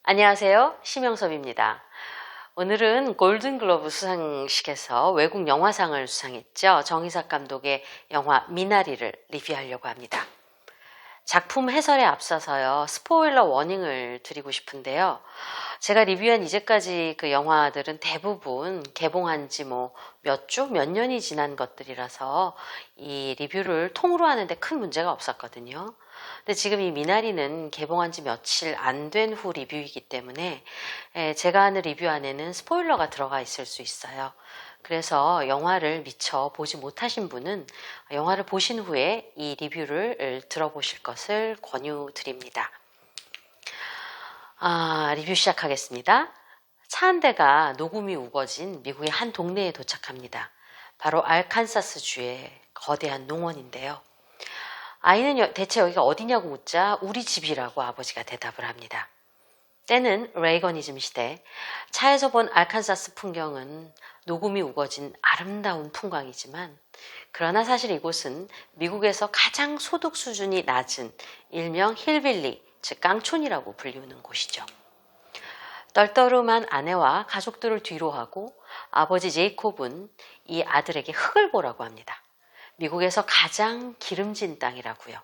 안녕하세요. 심영섭입니다. 오늘은 골든글로브 수상식에서 외국 영화상을 수상했죠. 정희삭 감독의 영화 미나리를 리뷰하려고 합니다. 작품 해설에 앞서서요, 스포일러 워닝을 드리고 싶은데요. 제가 리뷰한 이제까지 그 영화들은 대부분 개봉한 지 몇 주, 몇 년이 지난 것들이라서 이 리뷰를 통으로 하는데 큰 문제가 없었거든요. 근데 지금 이 미나리는 개봉한 지 며칠 안 된 후 리뷰이기 때문에 제가 하는 리뷰 안에는 스포일러가 들어가 있을 수 있어요. 그래서 영화를 미처 보지 못하신 분은 영화를 보신 후에 이 리뷰를 들어보실 것을 권유드립니다. 리뷰 시작하겠습니다. 차 한 대가 녹음이 우거진 미국의 한 동네에 도착합니다. 바로 알칸사스주의 거대한 농원인데요. 아이는 대체 여기가 어디냐고 묻자 우리 집이라고 아버지가 대답을 합니다. 때는 레이거니즘 시대, 차에서 본 알칸사스 풍경은 녹음이 우거진 아름다운 풍광이지만 그러나 사실 이곳은 미국에서 가장 소득 수준이 낮은 일명 힐빌리, 즉 깡촌이라고 불리우는 곳이죠. 떨떠름한 아내와 가족들을 뒤로하고 아버지 제이콥은 이 아들에게 흙을 보라고 합니다. 미국에서 가장 기름진 땅이라고요.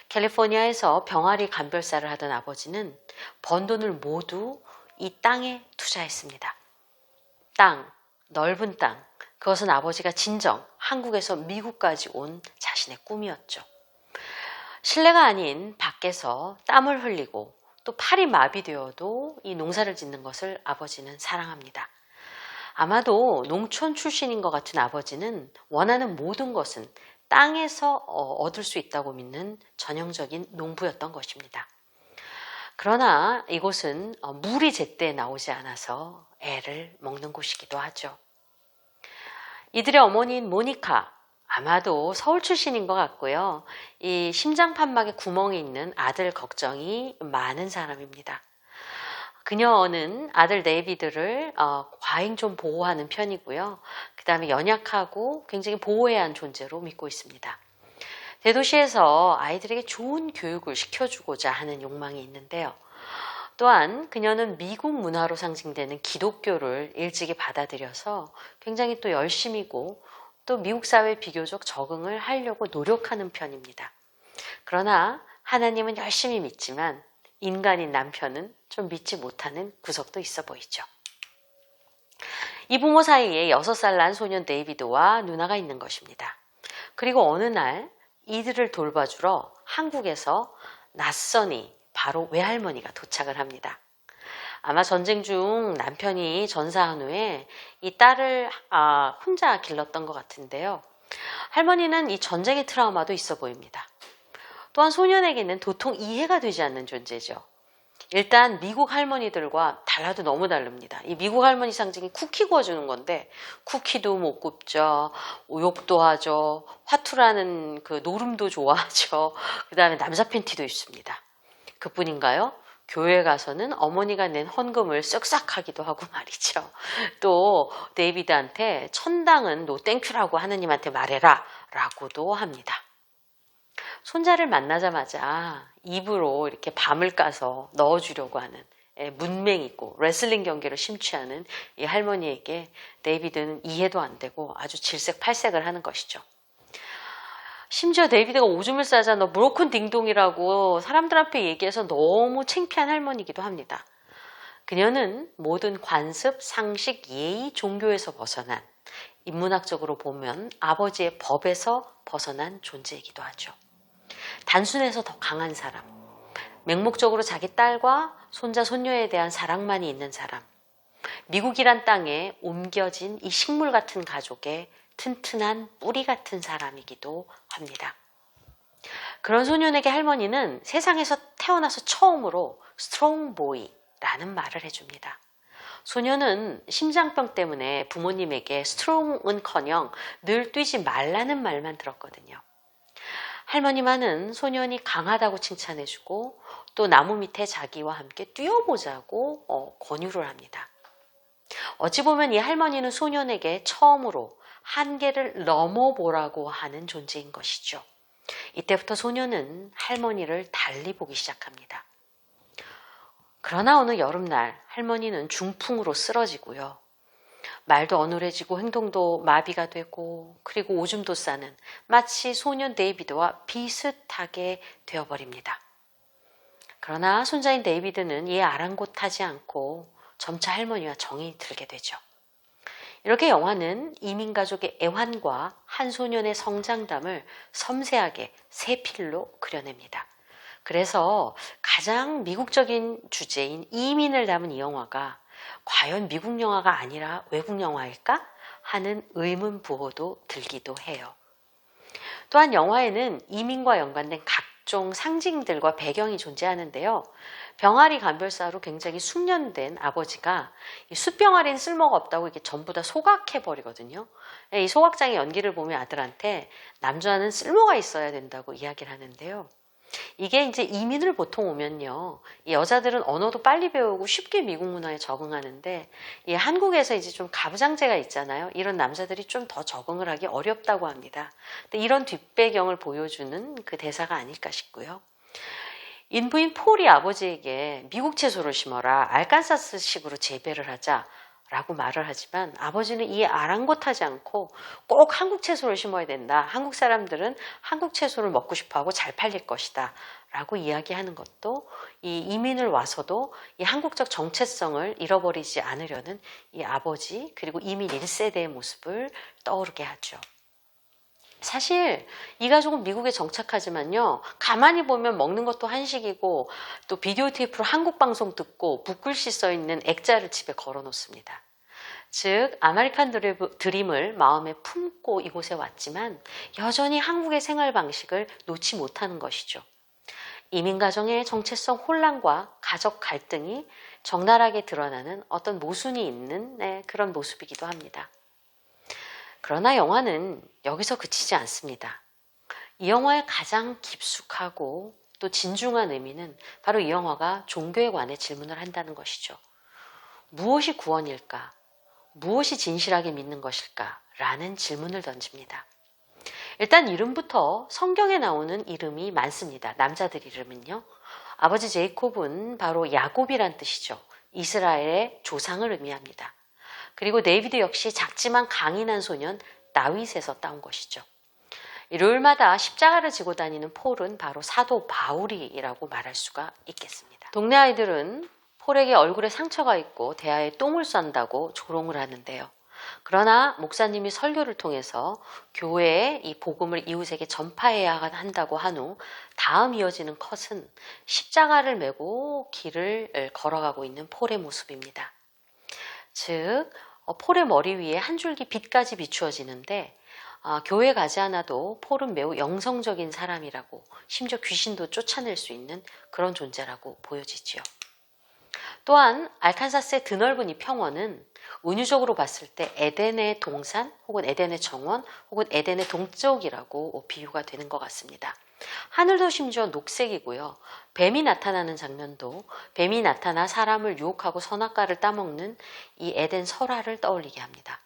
캘리포니아에서 병아리 감별사를 하던 아버지는 번 돈을 모두 이 땅에 투자했습니다. 땅, 넓은 땅, 그것은 아버지가 진정 한국에서 미국까지 온 자신의 꿈이었죠. 실내가 아닌 밖에서 땀을 흘리고 또 팔이 마비되어도 이 농사를 짓는 것을 아버지는 사랑합니다. 아마도 농촌 출신인 것 같은 아버지는 원하는 모든 것은 땅에서 얻을 수 있다고 믿는 전형적인 농부였던 것입니다. 그러나 이곳은 물이 제때 나오지 않아서 애를 먹는 곳이기도 하죠. 이들의 어머니인 모니카, 아마도 서울 출신인 것 같고요. 이 심장판막에 구멍이 있는 아들 걱정이 많은 사람입니다. 그녀는 아들 데이비드를 과잉 좀 보호하는 편이고요. 그 다음에 연약하고 굉장히 보호해야 하는 존재로 믿고 있습니다. 대도시에서 아이들에게 좋은 교육을 시켜주고자 하는 욕망이 있는데요. 또한 그녀는 미국 문화로 상징되는 기독교를 일찍이 받아들여서 굉장히 또 열심이고 또 미국 사회에 비교적 적응을 하려고 노력하는 편입니다. 그러나 하나님은 열심히 믿지만 인간인 남편은 좀 믿지 못하는 구석도 있어 보이죠. 이 부모 사이에 6살 난 소년 데이비드와 누나가 있는 것입니다. 그리고 어느 날 이들을 돌봐주러 한국에서 낯선이 바로 외할머니가 도착을 합니다. 아마 전쟁 중 남편이 전사한 후에 이 딸을 혼자 길렀던 것 같은데요. 할머니는 이 전쟁의 트라우마도 있어 보입니다. 또한 소년에게는 도통 이해가 되지 않는 존재죠. 일단 미국 할머니들과 달라도 너무 다릅니다. 이 미국 할머니 상징이 쿠키 구워주는 건데 쿠키도 못 굽죠. 욕도 하죠. 화투라는 그 노름도 좋아하죠. 그 다음에 남자 팬티도 있습니다. 그뿐인가요? 교회 가서는 어머니가 낸 헌금을 쓱싹하기도 하고 말이죠. 또 데이비드한테 천당은 노 땡큐라고 하느님한테 말해라 라고도 합니다. 손자를 만나자마자 입으로 이렇게 밤을 까서 넣어주려고 하는 문맹 있고 레슬링 경기를 심취하는 이 할머니에게 데이비드는 이해도 안 되고 아주 질색팔색을 하는 것이죠. 심지어 데이비드가 오줌을 싸자 너 브로큰 딩동이라고 사람들 앞에 얘기해서 너무 창피한 할머니이기도 합니다. 그녀는 모든 관습, 상식, 예의, 종교에서 벗어난 인문학적으로 보면 아버지의 법에서 벗어난 존재이기도 하죠. 단순해서 더 강한 사람, 맹목적으로 자기 딸과 손자, 손녀에 대한 사랑만이 있는 사람, 미국이란 땅에 옮겨진 이 식물 같은 가족의 튼튼한 뿌리 같은 사람이기도 합니다. 그런 소년에게 할머니는 세상에서 태어나서 처음으로 스트롱 보이라는 말을 해줍니다. 소년은 심장병 때문에 부모님에게 스트롱은커녕 늘 뛰지 말라는 말만 들었거든요. 할머니만은 소년이 강하다고 칭찬해주고 또 나무 밑에 자기와 함께 뛰어보자고 권유를 합니다. 어찌 보면 이 할머니는 소년에게 처음으로 한계를 넘어보라고 하는 존재인 것이죠. 이때부터 소년은 할머니를 달리 보기 시작합니다. 그러나 어느 여름날 할머니는 중풍으로 쓰러지고요. 말도 어눌해지고 행동도 마비가 되고 그리고 오줌도 싸는 마치 소년 데이비드와 비슷하게 되어버립니다. 그러나 손자인 데이비드는 이에 아랑곳하지 않고 점차 할머니와 정이 들게 되죠. 이렇게 영화는 이민가족의 애환과 한 소년의 성장담을 섬세하게 세 필로 그려냅니다. 그래서 가장 미국적인 주제인 이민을 담은 이 영화가 과연 미국 영화가 아니라 외국 영화일까 하는 의문 부호도 들기도 해요. 또한 영화에는 이민과 연관된 각종 상징들과 배경이 존재하는데요. 병아리 감별사로 굉장히 숙련된 아버지가 이 숫병아리는 쓸모가 없다고 이렇게 전부 다 소각해버리거든요. 이 소각장의 연기를 보면 아들한테 남자는 쓸모가 있어야 된다고 이야기를 하는데요. 이게 이제 이민을 보통 오면요. 이 여자들은 언어도 빨리 배우고 쉽게 미국 문화에 적응하는데 이 한국에서 이제 좀 가부장제가 있잖아요. 이런 남자들이 좀 더 적응을 하기 어렵다고 합니다. 근데 이런 뒷배경을 보여주는 그 대사가 아닐까 싶고요. 인부인 폴이 아버지에게 미국 채소를 심어라, 알칸사스식으로 재배를 하자 라고 말을 하지만 아버지는 이에 아랑곳하지 않고 꼭 한국 채소를 심어야 된다. 한국 사람들은 한국 채소를 먹고 싶어하고 잘 팔릴 것이다. 라고 이야기하는 것도 이 이민을 와서도 이 한국적 정체성을 잃어버리지 않으려는 이 아버지 그리고 이민 1세대의 모습을 떠오르게 하죠. 사실 이 가족은 미국에 정착하지만요. 가만히 보면 먹는 것도 한식이고 또 비디오 테이프로 한국 방송 듣고 붓글씨 써있는 액자를 집에 걸어 놓습니다. 즉 아메리칸 드림을 마음에 품고 이곳에 왔지만 여전히 한국의 생활 방식을 놓지 못하는 것이죠. 이민가정의 정체성 혼란과 가족 갈등이 적나라하게 드러나는 어떤 모순이 있는 그런 모습이기도 합니다. 그러나 영화는 여기서 그치지 않습니다. 이 영화의 가장 깊숙하고 또 진중한 의미는 바로 이 영화가 종교에 관해 질문을 한다는 것이죠. 무엇이 구원일까? 무엇이 진실하게 믿는 것일까? 라는 질문을 던집니다. 일단 이름부터 성경에 나오는 이름이 많습니다. 남자들 이름은요. 아버지 제이콥은 바로 야곱이란 뜻이죠. 이스라엘의 조상을 의미합니다. 그리고 데이비드 역시 작지만 강인한 소년 다윗에서 따온 것이죠. 일요일마다 십자가를 지고 다니는 폴은 바로 사도 바울이라고 말할 수가 있겠습니다. 동네 아이들은 폴에게 얼굴에 상처가 있고 대하에 똥을 싼다고 조롱을 하는데요. 그러나 목사님이 설교를 통해서 교회에 이 복음을 이웃에게 전파해야 한다고 한 후 다음 이어지는 컷은 십자가를 메고 길을 걸어가고 있는 폴의 모습입니다. 즉 폴의 머리 위에 한 줄기 빛까지 비추어지는데 교회 가지 않아도 폴은 매우 영성적인 사람이라고 심지어 귀신도 쫓아낼 수 있는 그런 존재라고 보여지지요. 또한 알칸사스의 드넓은 이 평원은 은유적으로 봤을 때 에덴의 동산 혹은 에덴의 정원 혹은 에덴의 동쪽이라고 비유가 되는 것 같습니다. 하늘도 심지어 녹색이고요. 뱀이 나타나는 장면도 뱀이 나타나 사람을 유혹하고 선악과를 따먹는 이 에덴 설화를 떠올리게 합니다.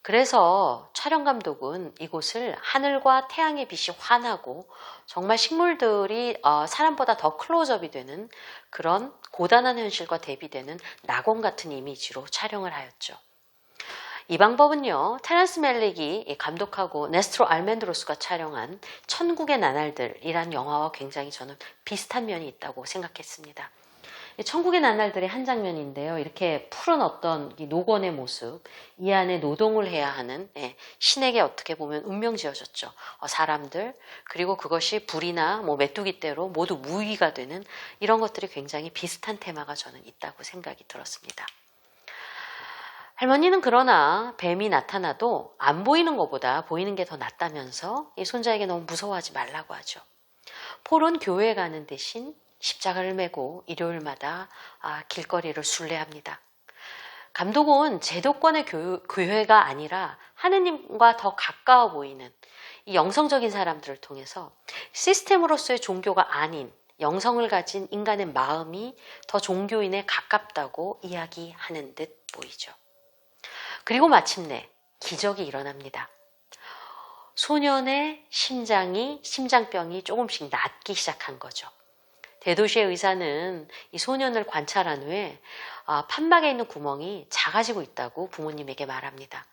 그래서 촬영 감독은 이곳을 하늘과 태양의 빛이 환하고 정말 식물들이 사람보다 더 클로즈업이 되는 그런 고단한 현실과 대비되는 낙원 같은 이미지로 촬영을 하였죠. 이 방법은요, 테렌스 멜릭이 감독하고 네스트로 알멘드로스가 촬영한 천국의 나날들이란 영화와 굉장히 저는 비슷한 면이 있다고 생각했습니다. 천국의 나날들의 한 장면인데요. 이렇게 푸른 어떤 이 노건의 모습, 이 안에 노동을 해야 하는 신에게 어떻게 보면 운명 지어졌죠. 사람들, 그리고 그것이 불이나 메뚜기떼로 모두 무위가 되는 이런 것들이 굉장히 비슷한 테마가 저는 있다고 생각이 들었습니다. 할머니는 그러나 뱀이 나타나도 안 보이는 것보다 보이는 게 더 낫다면서 이 손자에게 너무 무서워하지 말라고 하죠. 폴은 교회에 가는 대신 십자가를 메고 일요일마다 길거리를 순례합니다. 감독은 제도권의 교회가 아니라 하느님과 더 가까워 보이는 이 영성적인 사람들을 통해서 시스템으로서의 종교가 아닌 영성을 가진 인간의 마음이 더 종교인에 가깝다고 이야기하는 듯 보이죠. 그리고 마침내 기적이 일어납니다. 소년의 심장병이 조금씩 낫기 시작한 거죠. 대도시의 의사는 이 소년을 관찰한 후에 판막에 있는 구멍이 작아지고 있다고 부모님에게 말합니다.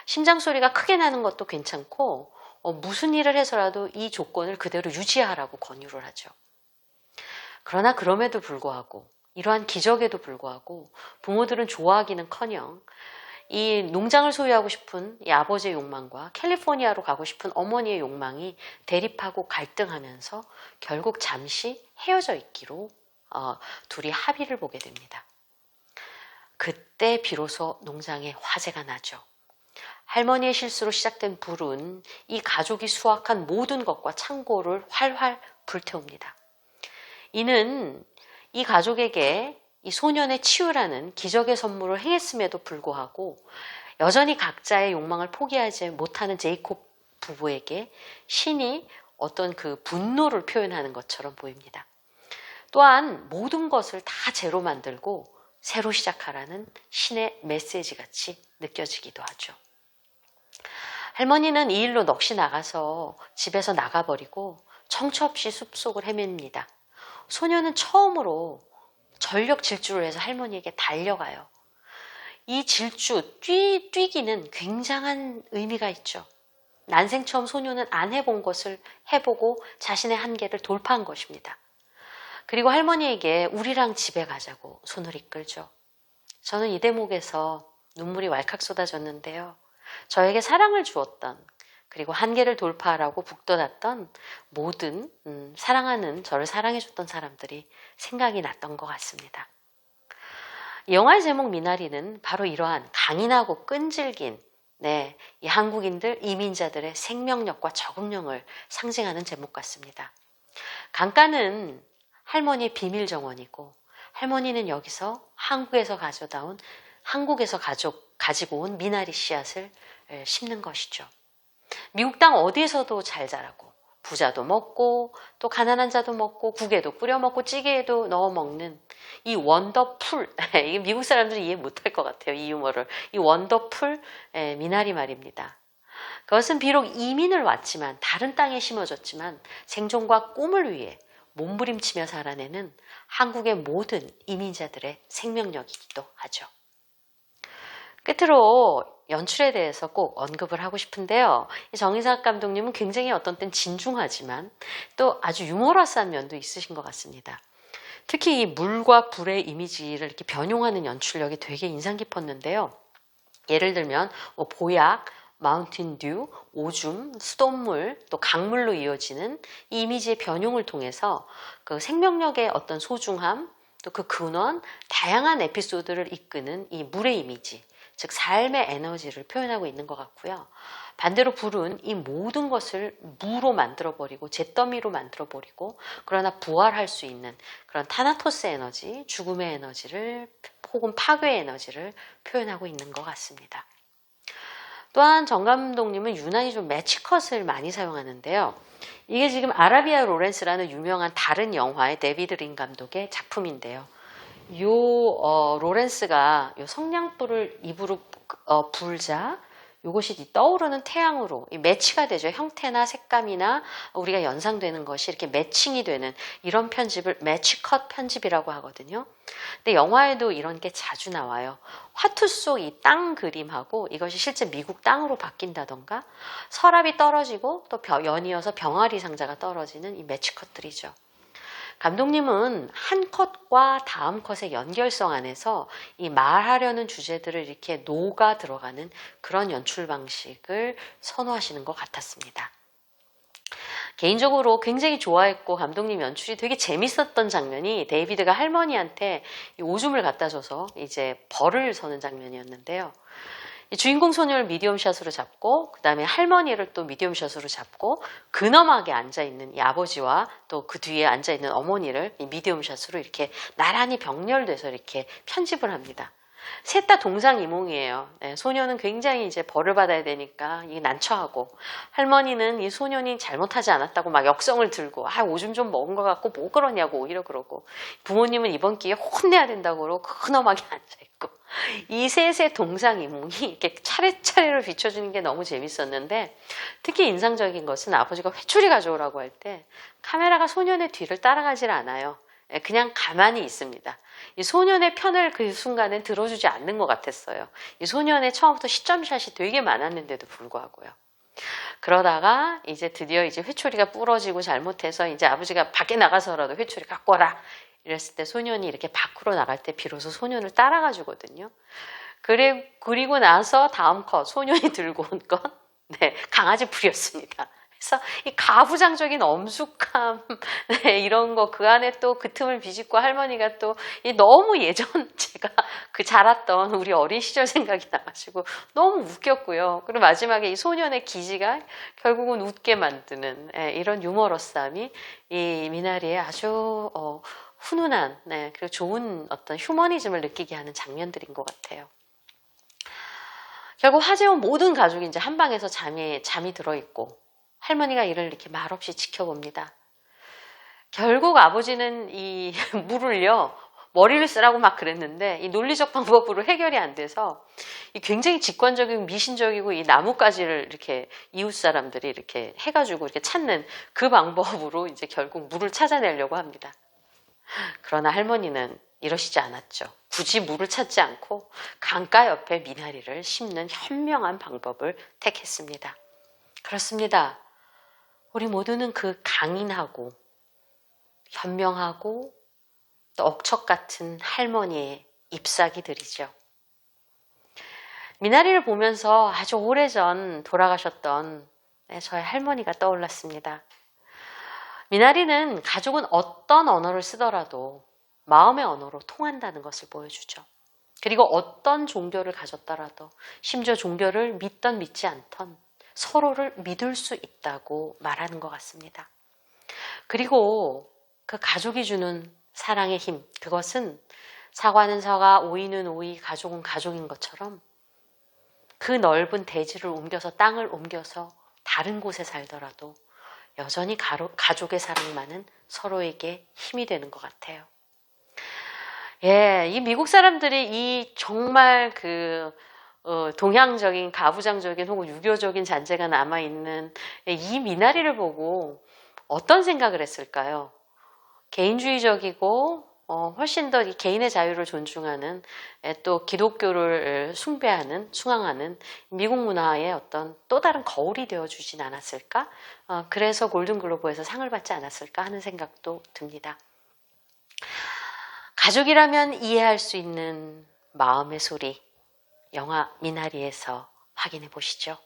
심장 소리가 크게 나는 것도 괜찮고 무슨 일을 해서라도 이 조건을 그대로 유지하라고 권유를 하죠. 그러나 그럼에도 불구하고 이러한 기적에도 불구하고 부모들은 좋아하기는커녕 이 농장을 소유하고 싶은 이 아버지의 욕망과 캘리포니아로 가고 싶은 어머니의 욕망이 대립하고 갈등하면서 결국 잠시 헤어져 있기로 둘이 합의를 보게 됩니다. 그때 비로소 농장에 화재가 나죠. 할머니의 실수로 시작된 불은 이 가족이 수확한 모든 것과 창고를 활활 불태웁니다. 이는 이 가족에게 이 소년의 치유라는 기적의 선물을 행했음에도 불구하고 여전히 각자의 욕망을 포기하지 못하는 제이콥 부부에게 신이 어떤 그 분노를 표현하는 것처럼 보입니다. 또한 모든 것을 다 제로 만들고 새로 시작하라는 신의 메시지 같이 느껴지기도 하죠. 할머니는 이 일로 넋이 나가서 집에서 나가버리고 청처 없이 숲속을 헤맵니다. 소년은 처음으로 전력 질주를 해서 할머니에게 달려가요. 이 질주, 뛰기는 굉장한 의미가 있죠. 난생 처음 소년은 안 해본 것을 해보고 자신의 한계를 돌파한 것입니다. 그리고 할머니에게 우리랑 집에 가자고 손을 이끌죠. 저는 이 대목에서 눈물이 왈칵 쏟아졌는데요. 저에게 사랑을 주었던, 그리고 한계를 돌파하라고 북돋았던 모든 사랑하는 저를 사랑해줬던 사람들이 생각이 났던 것 같습니다. 이 영화의 제목 미나리는 바로 이러한 강인하고 끈질긴 이 한국인들, 이민자들의 생명력과 적응력을 상징하는 제목 같습니다. 강가는 할머니의 비밀 정원이고 할머니는 여기서 한국에서 가지고 온 미나리 씨앗을 심는 것이죠. 미국 땅 어디에서도 잘 자라고 부자도 먹고 또 가난한 자도 먹고 국에도 끓여 먹고 찌개에도 넣어 먹는 이 원더풀, 이게 미국 사람들이 이해 못할 것 같아요. 이 유머를. 이 원더풀 미나리 말입니다. 그것은 비록 이민을 왔지만 다른 땅에 심어졌지만 생존과 꿈을 위해 몸부림치며 살아내는 한국의 모든 이민자들의 생명력이기도 하죠. 끝으로 연출에 대해서 꼭 언급을 하고 싶은데요. 정인상 감독님은 굉장히 어떤 땐 진중하지만 또 아주 유머러스한 면도 있으신 것 같습니다. 특히 이 물과 불의 이미지를 이렇게 변용하는 연출력이 되게 인상 깊었는데요. 예를 들면 보약, 마운틴 듀, 오줌, 수돗물, 또 강물로 이어지는 이 이미지의 변용을 통해서 그 생명력의 어떤 소중함, 또 그 근원, 다양한 에피소드를 이끄는 이 물의 이미지, 즉 삶의 에너지를 표현하고 있는 것 같고요. 반대로 불은 이 모든 것을 무로 만들어버리고 잿더미로 만들어버리고 그러나 부활할 수 있는 그런 타나토스 에너지, 죽음의 에너지를 혹은 파괴의 에너지를 표현하고 있는 것 같습니다. 또한 정 감독님은 유난히 좀 매치컷을 많이 사용하는데요. 이게 지금 아라비아 로렌스라는 유명한 다른 영화의 데비드 린 감독의 작품인데요. 로렌스가 성냥불을 입으로 불자 이것이 떠오르는 태양으로 매치가 되죠. 형태나 색감이나 우리가 연상되는 것이 이렇게 매칭이 되는 이런 편집을 매치컷 편집이라고 하거든요. 근데 영화에도 이런 게 자주 나와요. 화투 속 이 땅 그림하고 이것이 실제 미국 땅으로 바뀐다던가 서랍이 떨어지고 또 연이어서 병아리 상자가 떨어지는 이 매치컷들이죠. 감독님은 한 컷과 다음 컷의 연결성 안에서 이 말하려는 주제들을 이렇게 녹아 들어가는 그런 연출 방식을 선호하시는 것 같았습니다. 개인적으로 굉장히 좋아했고 감독님 연출이 되게 재밌었던 장면이 데이비드가 할머니한테 오줌을 갖다 줘서 이제 벌을 서는 장면이었는데요. 주인공 소녀를 미디엄샷으로 잡고 그 다음에 할머니를 또 미디엄샷으로 잡고 근엄하게 앉아있는 이 아버지와 또 그 뒤에 앉아있는 어머니를 이 미디엄샷으로 이렇게 나란히 병렬돼서 이렇게 편집을 합니다. 셋 다 동상이몽이에요. 소녀는 굉장히 이제 벌을 받아야 되니까 이게 난처하고 할머니는 이 소년이 잘못하지 않았다고 막 역성을 들고 오줌 좀 먹은 것 같고 뭐 그러냐고 오히려 그러고 부모님은 이번 기회에 혼내야 된다고 그러고 근엄하게 앉아있고 이 셋의 동상이몽이 이렇게 차례차례로 비춰주는 게 너무 재밌었는데 특히 인상적인 것은 아버지가 회초리 가져오라고 할 때 카메라가 소년의 뒤를 따라가질 않아요. 그냥 가만히 있습니다. 이 소년의 편을 그 순간엔 들어주지 않는 것 같았어요. 이 소년의 처음부터 시점샷이 되게 많았는데도 불구하고요. 그러다가 이제 드디어 이제 회초리가 부러지고 잘못해서 이제 아버지가 밖에 나가서라도 회초리 갖고 와라. 이랬을 때 소년이 이렇게 밖으로 나갈 때 비로소 소년을 따라가 주거든요. 그리고 나서 다음 컷 소년이 들고 온 건 네, 강아지 풀이었습니다. 그래서 이 가부장적인 엄숙함 네, 이런 거 그 안에 또 그 틈을 비집고 할머니가 또 너무 예전 제가 그 자랐던 우리 어린 시절 생각이 나가지고 너무 웃겼고요. 그리고 마지막에 이 소년의 기지가 결국은 웃게 만드는 이런 유머러스함이 이 미나리의 아주 훈훈한 그리고 좋은 어떤 휴머니즘을 느끼게 하는 장면들인 것 같아요. 결국 화재온 모든 가족이 이제 한 방에서 잠이 들어있고 할머니가 이를 이렇게 말없이 지켜봅니다. 결국 아버지는 이 물을요, 머리를 쓰라고 막 그랬는데 이 논리적 방법으로 해결이 안 돼서 이 굉장히 직관적이고 미신적이고 이 나뭇가지를 이렇게 이웃 사람들이 이렇게 해가지고 이렇게 찾는 그 방법으로 이제 결국 물을 찾아내려고 합니다. 그러나 할머니는 이러시지 않았죠. 굳이 물을 찾지 않고 강가 옆에 미나리를 심는 현명한 방법을 택했습니다. 그렇습니다. 우리 모두는 그 강인하고 현명하고 또 억척 같은 할머니의 잎사귀들이죠. 미나리를 보면서 아주 오래전 돌아가셨던 저의 할머니가 떠올랐습니다. 미나리는 가족은 어떤 언어를 쓰더라도 마음의 언어로 통한다는 것을 보여주죠. 그리고 어떤 종교를 가졌더라도 심지어 종교를 믿던 믿지 않던 서로를 믿을 수 있다고 말하는 것 같습니다. 그리고 그 가족이 주는 사랑의 힘, 그것은 사과는 사과, 오이는 오이, 가족은 가족인 것처럼 그 넓은 대지를 옮겨서 땅을 옮겨서 다른 곳에 살더라도 여전히 가족의 사랑만은 서로에게 힘이 되는 것 같아요. 이 미국 사람들이 이 정말 동양적인 가부장적인 혹은 유교적인 잔재가 남아있는 이 미나리를 보고 어떤 생각을 했을까요? 개인주의적이고 훨씬 더 개인의 자유를 존중하는 또 기독교를 숭앙하는 미국 문화의 어떤 또 다른 거울이 되어주진 않았을까? 그래서 골든글로브에서 상을 받지 않았을까 하는 생각도 듭니다. 가족이라면 이해할 수 있는 마음의 소리, 영화 미나리에서 확인해 보시죠.